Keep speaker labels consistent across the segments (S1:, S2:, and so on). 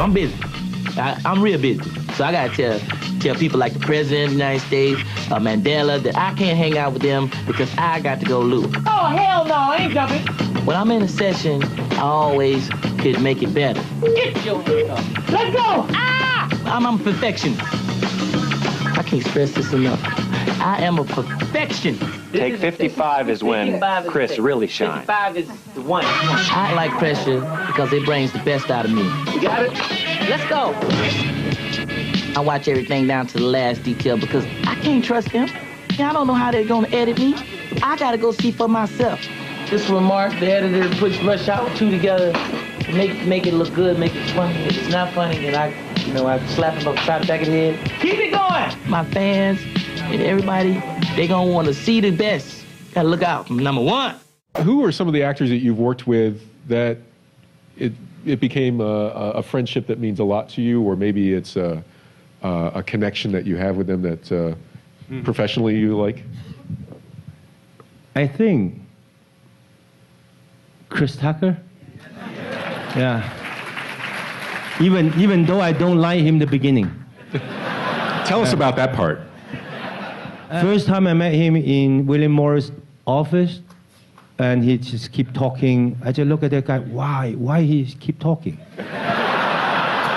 S1: I'm busy. I'm real busy. So I gotta tell people like the President of the United States, Mandela, that I can't hang out with them because I got to go loot.
S2: Oh, hell no, I ain't jumping.
S1: When I'm in a session, I always could make it better.
S2: Get your head up. Let's go. Ah!
S1: I'm a perfectionist. I can't stress this enough. I am a perfectionist.
S3: Take 55 is when Chris really shines.
S2: 55 is the one.
S1: I like pressure because it brings the best out of me.
S2: You got it?
S1: Let's go. I watch everything down to the last detail because I can't trust them. I don't know how they're gonna edit me. I gotta go see for myself. This remark, the editor puts Rush Hour 2 together, make it look good, make it funny. If it's not funny, then I slap him upside the back of the head.
S2: Keep it going.
S1: My fans and everybody, they gonna want to see the best. Gotta look out for number one.
S4: Who are some of the actors that you've worked with that it became a friendship that means a lot to you, or maybe it's a connection that you have with them that professionally you like?
S5: I think Chris Tucker. Yeah. Even though I don't like him in the beginning.
S4: Tell us about that part.
S5: First time I met him in William Morris' office, and he just keep talking. I just look at that guy. Why he keep talking?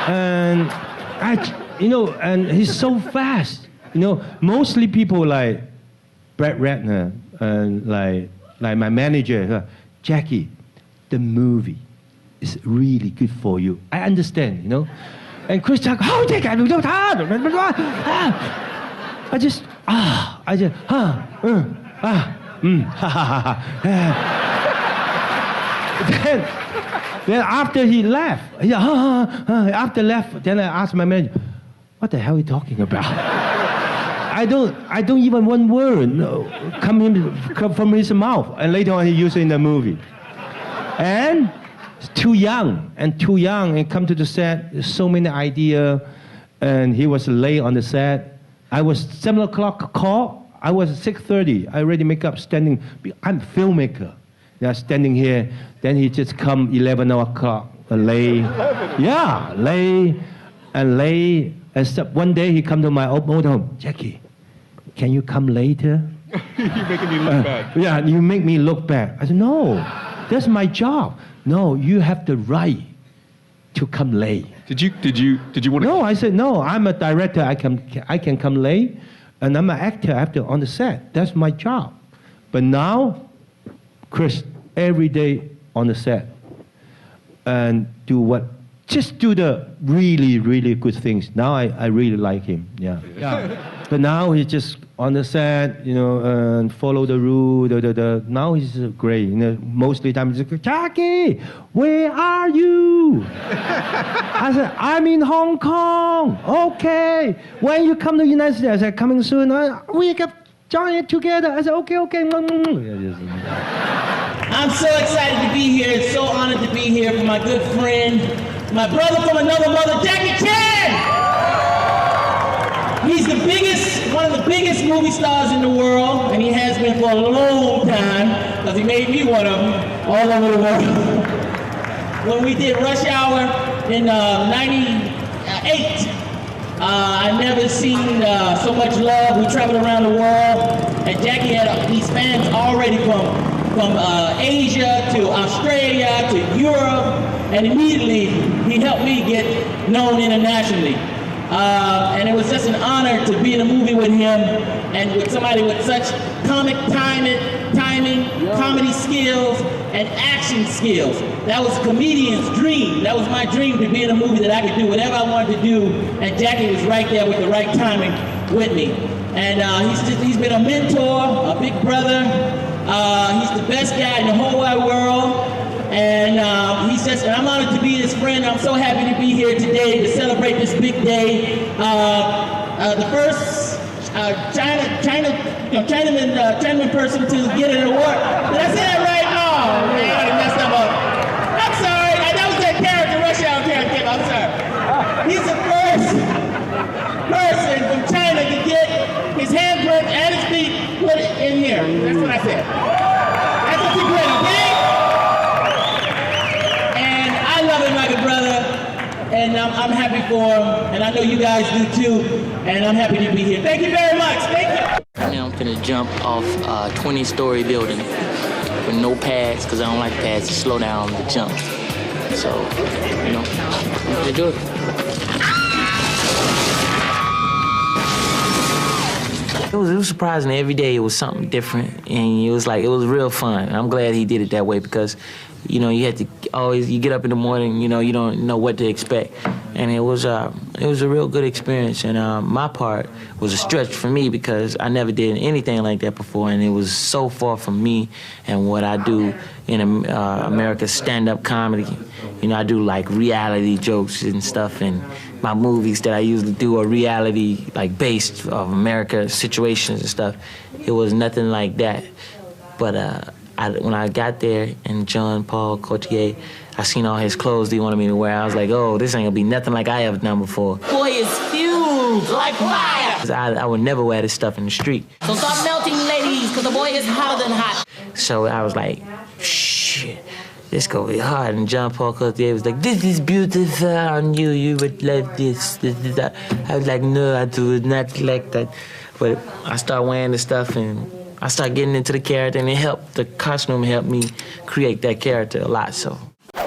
S5: And and he's so fast. Mostly people like Brett Ratner and like my manager, Jackie. The movie is really good for you. I understand, And Chris Tucker, how they can do that? Then after he left, then I asked my manager, what the hell are you talking about? I don't even one word come from his mouth, and later on he used it in the movie. And too young, and come to the set, there's so many ideas, and he was late on the set. I was 7 o'clock call, I was 6:30, I already make up standing, I'm filmmaker. Standing here, then he just come 11 o'clock, late. Yeah, late. And so one day he come to my motor home, Jackie, can you come later?
S4: You're making me look bad.
S5: Yeah, you make me look bad. I said, no, that's my job. No, you have the right to come late.
S4: Did you want to?
S5: No, I said, no, I'm a director, I can come late, and I'm an actor, I have to on the set. That's my job. But now, Chris, every day on the set, and just do the really, really good things. Now I really like him, yeah. But now he's just on the set, and follow the rule, Now he's great, Mostly time he's like, Jackie, where are you? I said, I'm in Hong Kong. Okay. When you come to the United States? I said, coming soon. We can join it together. I said, okay.
S2: I'm so excited to be here, so honored to be here for my good friend, my brother from another mother, Jackie Chan! He's one of the biggest movie stars in the world, and he has been for a long time, because he made me one of them all over the world. When we did Rush Hour in '98, I never seen so much love. We traveled around the world, and Jackie had these fans already from Asia to Australia to Europe, and immediately he helped me get known internationally. And it was just an honor to be in a movie with him and with somebody with such comic timing, comedy skills, and action skills. That was a comedian's dream. That was my dream, to be in a movie that I could do whatever I wanted to do, and Jackie was right there with the right timing with me. And he's been a mentor, a big brother. He's the best guy in the whole wide world. And I'm honored to be his friend. I'm so happy to be here today to celebrate this big day. The first Chinaman person to get an award. Did I say that right? Oh, man, I messed up. I'm sorry. That was that character, Rush Hour character. I'm sorry. He's the first person from China to get his handprint and his feet put in here. That's what I said. That's what you did, okay? and I'm happy for him, and I know you guys do too, and I'm happy to be here. Thank you very much. Thank you.
S1: Now I'm gonna jump off a 20-story building with no pads, because I don't like pads to slow down the jump. So, you know, I'm gonna do it. It was surprising. Every day it was something different, and it was real fun. I'm glad he did it that way, because, you know, you had to always, you get up in the morning, you know, you don't know what to expect. And it was a real good experience, and my part was a stretch for me because I never did anything like that before, and it was so far from me and what I do in America's stand-up comedy. You know, I do like reality jokes and stuff, and my movies that I usually do are reality, like based of America situations and stuff. It was nothing like that. But when I got there and John Paul Gaultier, I seen all his clothes he wanted me to wear. I was like, oh, this ain't gonna be nothing like I ever done before.
S2: Boy is fueled like fire.
S1: I would never wear this stuff in the street.
S2: So stop melting, ladies, because the boy is hotter than hot.
S1: So I was like, shit, this gonna be hard. And John Paul Gaultier was like, this is beautiful on you. You would love this, that. I was like, no, I do not like that. But I started wearing the stuff, and I started getting into the character, and it helped. The costume helped me create that character a lot. So.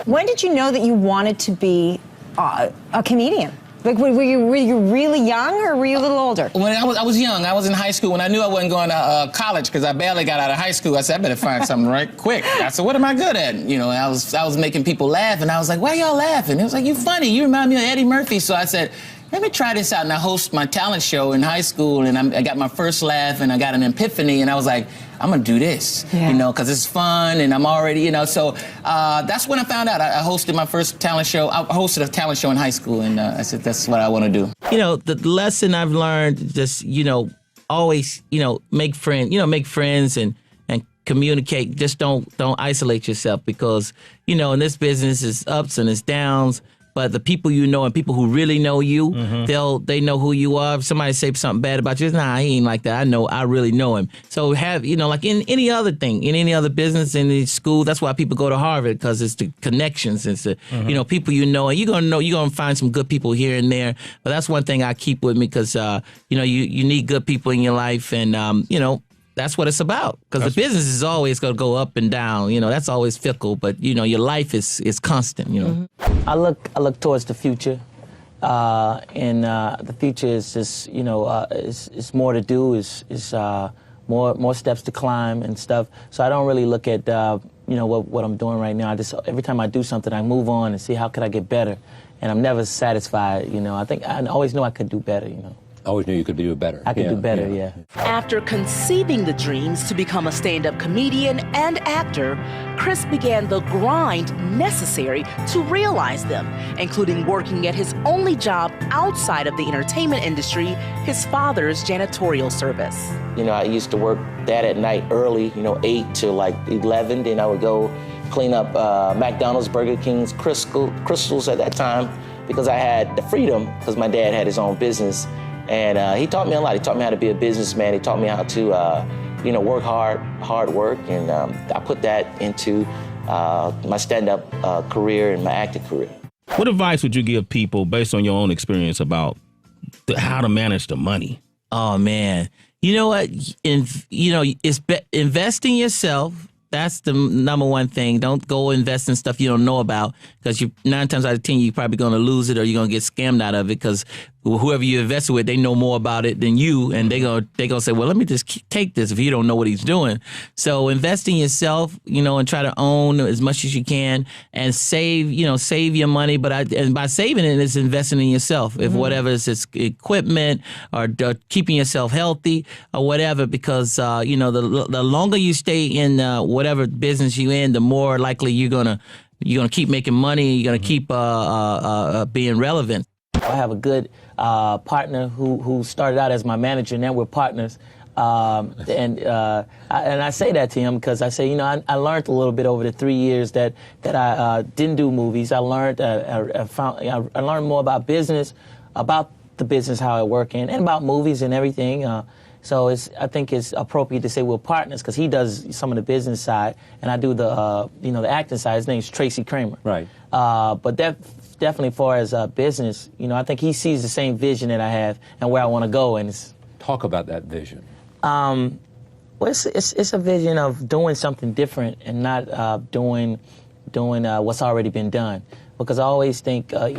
S6: When did you know that you wanted to be a comedian? Like, were you really young, or were you a little older?
S7: When I was young. I was in high school. When I knew I wasn't going to college, because I barely got out of high school, I said, I better find something right quick. I said, what am I good at? You know, I was making people laugh, and I was like, why y'all laughing? It was like, you funny. You remind me of Eddie Murphy. So I said, let me try this out. And I host my talent show in high school, and I got my first laugh, and I got an epiphany, and I was like, I'm gonna do this, you know, because it's fun, and I'm already, you know, so that's when I found out. I hosted my first talent show. I hosted a talent show in high school, and I said, that's what I want to do.
S2: You know, the lesson I've learned, just, you know, always, you know, make friends and communicate. Just don't isolate yourself, because, you know, in this business, it's ups and it's downs. But the people you know and people who really know you, they know who you are. If somebody say something bad about you, nah, he ain't like that. I really know him. So you know, like in any other thing, in any other business, in any school, that's why people go to Harvard, because it's the connections. It's the, you know, people you know, and you're gonna find some good people here and there. But that's one thing I keep with me, because, you know, you need good people in your life, and, you know, that's what it's about, because the business is always going to go up and down. You know, that's always fickle, but, you know, your life is constant, you know.
S1: I look towards the future, and the future is just, you know, it's more to do, is more steps to climb and stuff. So I don't really look at, you know, what I'm doing right now. I just, every time I do something, I move on and see how could I get better. And I'm never satisfied, you know. I always know I could do better, you know.
S8: Always knew you could do better.
S1: I could do better, yeah.
S9: After conceiving the dreams to become a stand-up comedian and actor, Chris began the grind necessary to realize them, including working at his only job outside of the entertainment industry, his father's janitorial service.
S1: You know, I used to work that at night early, you know, 8 to like 11, then I would go clean up McDonald's, Burger King's, Crystals at that time, because I had the freedom, because my dad had his own business. And he taught me a lot. He taught me how to be a businessman. He taught me how to, you know, work hard work. And I put that into my stand-up career and my acting career.
S10: What advice would you give people based on your own experience about how to manage the money?
S2: Oh, man. You know what? Invest in yourself. That's the number one thing. Don't go invest in stuff you don't know about, because 9 times out of 10, you're probably going to lose it, or you're going to get scammed out of it, because whoever you invested with, they know more about it than you, and they're gonna say, well, let me just take this if you don't know what he's doing. So invest in yourself, you know, and try to own as much as you can, and save your money. But and by saving it, it's investing in yourself. If whatever it's equipment or keeping yourself healthy or whatever, because you know, the longer you stay in whatever business you're in, the more likely you're gonna keep making money. You're gonna keep being relevant.
S1: I have a good partner who started out as my manager. Now we're partners, and I say that to him because I say, you know, I learned a little bit over the 3 years that I didn't do movies. I learned I learned more about business, about the business, how it works, and about movies and everything. So I think it's appropriate to say we're partners, because he does some of the business side and I do the the acting side. His name's Tracy Kramer.
S8: Right.
S1: But that definitely far as business, you know, I think he sees the same vision that I have and where I want to go. And it's,
S8: talk about that vision.
S1: well, it's a vision of doing something different and not doing what's already been done. Because I always think, I'm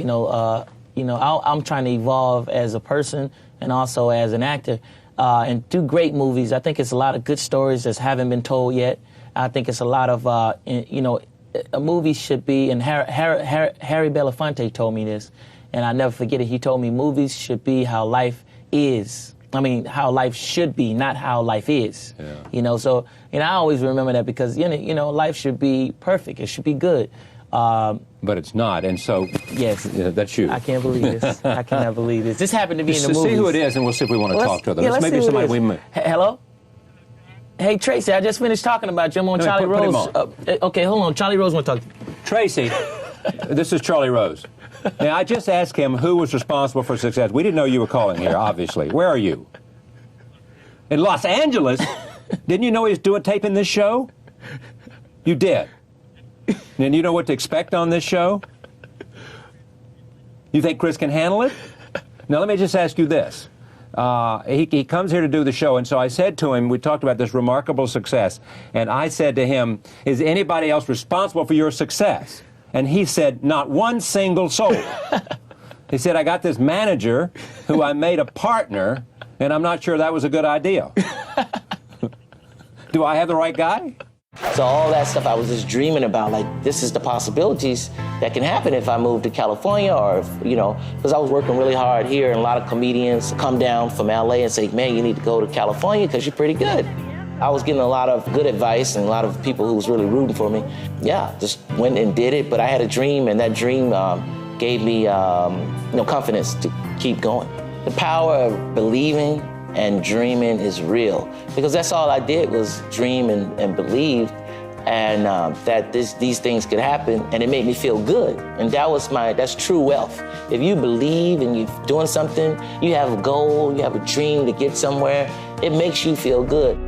S1: trying to evolve as a person and also as an actor and do great movies. I think it's a lot of good stories that haven't been told yet. I think it's a lot of, a movie should be, and Harry Belafonte told me this, and I never forget it. He told me movies should be how life is. I mean, how life should be, not how life is. Yeah. You know, so, I always remember that because, life should be perfect. It should be good.
S8: But it's not, and so...
S1: Yes.
S8: That's you.
S1: I can't believe this. I cannot believe this. This happened to be in the movies.
S8: See who it is, and we'll see if we want to talk to them.
S1: Yeah,
S8: maybe somebody we met.
S1: Hello? Hey, Tracy, I just finished talking about you. I'm on Charlie Rose. Okay, hold on. Charlie Rose want to talk to you.
S8: Tracy, this is Charlie Rose. Now, I just asked him who was responsible for success. We didn't know you were calling here, obviously. Where are you? In Los Angeles? Didn't you know he was taping this show? You did. And you know what to expect on this show? You think Chris can handle it? Now, let me just ask you this. He comes here to do the show, and so I said to him, we talked about this remarkable success, and I said to him, is anybody else responsible for your success? And he said, not one single soul. He said, I got this manager who I made a partner, and I'm not sure that was a good idea. Do I have the right guy?
S1: So all that stuff I was just dreaming about, like, this is the possibilities that can happen if I move to California or, because I was working really hard here, and a lot of comedians come down from LA and say, man, you need to go to California because you're pretty good. I was getting a lot of good advice and a lot of people who was really rooting for me. Yeah, just went and did it, but I had a dream, and that dream gave me, confidence to keep going. The power of believing and dreaming is real, because that's all I did was dream and believe, and that these things could happen, and it made me feel good, and that's true wealth. If you believe and you're doing something, you have a goal, you have a dream to get somewhere, it makes you feel good.